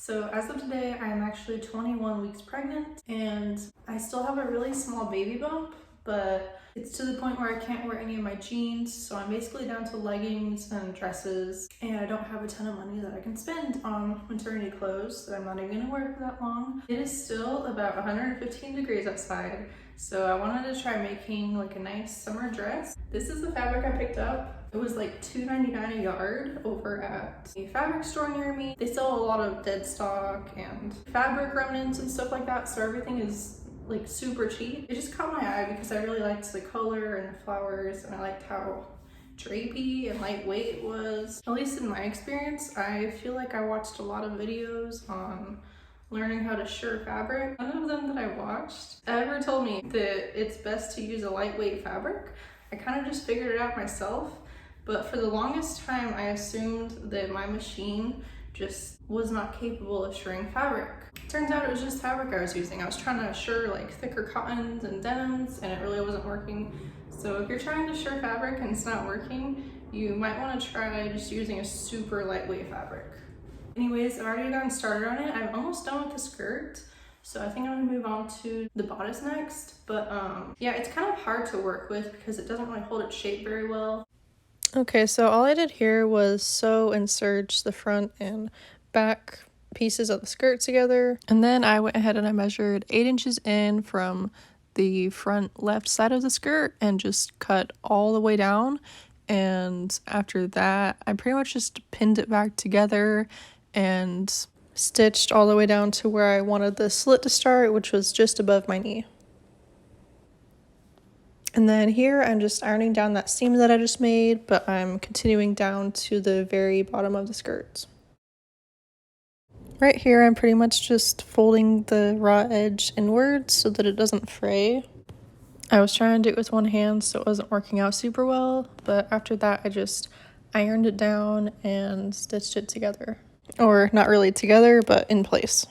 So as of today, I am actually 21 weeks pregnant and I still have a really small baby bump, but it's to the point where I can't wear any of my jeans. So I'm basically down to leggings and dresses, and I don't have a ton of money that I can spend on maternity clothes that I'm not even gonna wear for that long. It is still about 115 degrees outside. So I wanted to try making like a nice summer dress. This is the fabric I picked up. It was like $2.99 a yard over at a fabric store near me. They sell a lot of dead stock and fabric remnants and stuff like that, so everything is like super cheap. It just caught my eye because I really liked the color and the flowers, and I liked how drapey and lightweight it was. At least in my experience, I feel like I watched a lot of videos on learning how to shirr fabric. None of them that I watched ever told me that it's best to use a lightweight fabric. I kind of just figured it out myself, but for the longest time I assumed that my machine just was not capable of shirring fabric. Turns out it was just fabric I was using. I was trying to shirr like thicker cottons and denims and it really wasn't working. So if you're trying to shirr fabric and it's not working, you might want to try just using a super lightweight fabric. Anyways, I've already gotten started on it. I'm almost done with the skirt, so I think I'm gonna move on to the bodice next. But yeah, it's kind of hard to work with because it doesn't really hold its shape very well. Okay, so all I did here was sew and serge the front and back pieces of the skirt together. And then I went ahead and I measured 8 inches in from the front left side of the skirt and just cut all the way down. And after that, I pretty much just pinned it back together and stitched all the way down to where I wanted the slit to start, which was just above my knee. And then here I'm just ironing down that seam that I just made, but I'm continuing down to the very bottom of the skirt. Right here I'm pretty much just folding the raw edge inwards so that it doesn't fray. I was trying to do it with one hand, so it wasn't working out super well, but after that I just ironed it down and stitched it together. Or not really together, but in place.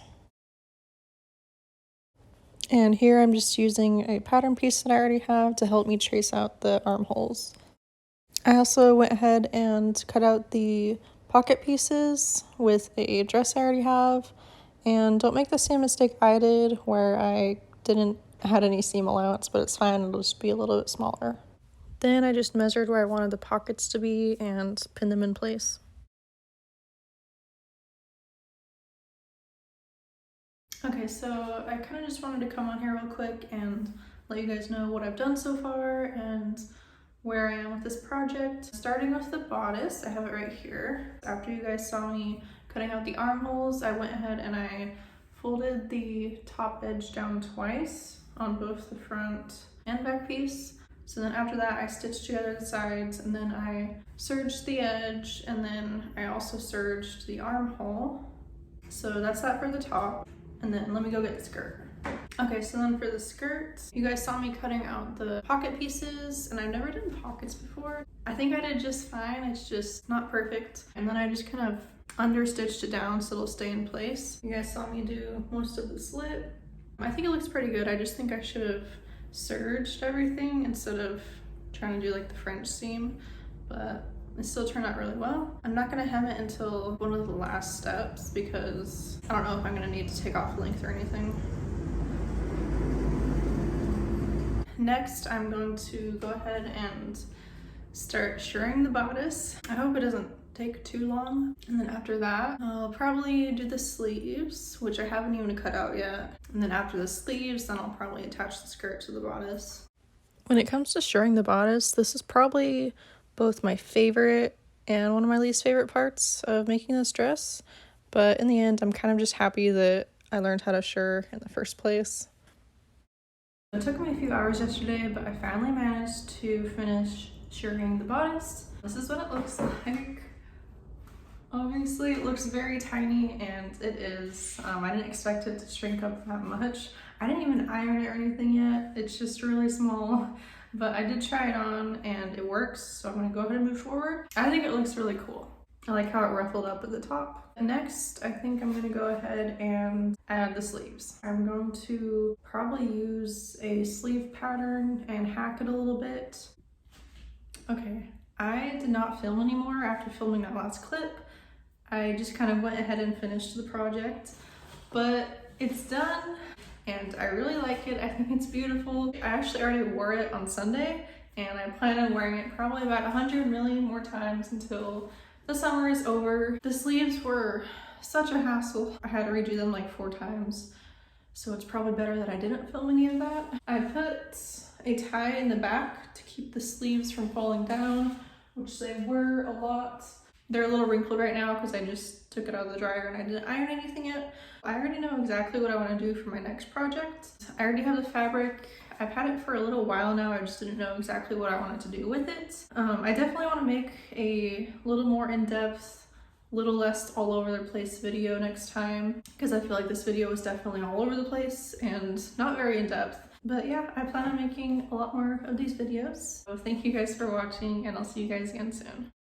And here I'm just using a pattern piece that I already have to help me trace out the armholes. I also went ahead and cut out the pocket pieces with a dress I already have. And don't make the same mistake I did where I didn't had any seam allowance, but it's fine, it'll just be a little bit smaller. Then I just measured where I wanted the pockets to be and pinned them in place. Okay, so I kind of just wanted to come on here real quick and let you guys know what I've done so far and where I am with this project. Starting with the bodice, I have it right here. After you guys saw me cutting out the armholes, I went ahead and I folded the top edge down twice on both the front and back piece. So then after that, I stitched together the sides, and then I serged the edge, and then I also serged the armhole. So that's that for the top. And then let me go get the skirt. Okay, so then for the skirt, you guys saw me cutting out the pocket pieces, and I've never done pockets before. I think I did just fine, it's just not perfect. And then I just kind of understitched it down so it'll stay in place. You guys saw me do most of the slit. I think it looks pretty good. I just think I should have serged everything instead of trying to do like the French seam, but it still turned out really well. I'm not gonna hem it until one of the last steps because I don't know if I'm gonna need to take off length or anything. Next, I'm going to go ahead and start shirring the bodice. I hope it doesn't take too long. And then after that, I'll probably do the sleeves, which I haven't even cut out yet. And then after the sleeves, then I'll probably attach the skirt to the bodice. When it comes to shirring the bodice, this is probably both my favorite and one of my least favorite parts of making this dress. But in the end, I'm kind of just happy that I learned how to shirr in the first place. It took me a few hours yesterday, but I finally managed to finish shirring the bodice. This is what it looks like. Obviously, it looks very tiny, and it is. I didn't expect it to shrink up that much. I didn't even iron it or anything yet. It's just really small, but I did try it on and it works, so I'm gonna go ahead and move forward. I think it looks really cool. I like how it ruffled up at the top. Next, I think I'm gonna go ahead and add the sleeves. I'm going to probably use a sleeve pattern and hack it a little bit. Okay, I did not film anymore after filming that last clip, I just kind of went ahead and finished the project, but it's done and I really like it. I think it's beautiful. I actually already wore it on Sunday and I plan on wearing it probably about 100 million more times until the summer is over. The sleeves were such a hassle. I had to redo them like 4 times, so it's probably better that I didn't film any of that. I put a tie in the back to keep the sleeves from falling down, which they were a lot. They're a little wrinkled right now because I just took it out of the dryer and I didn't iron anything yet. I already know exactly what I want to do for my next project. I already have the fabric. I've had it for a little while now. I just didn't know exactly what I wanted to do with it. I definitely want to make a little more in-depth, little less all over the place video next time, because I feel like this video was definitely all over the place and not very in-depth. But yeah, I plan on making a lot more of these videos. So thank you guys for watching and I'll see you guys again soon.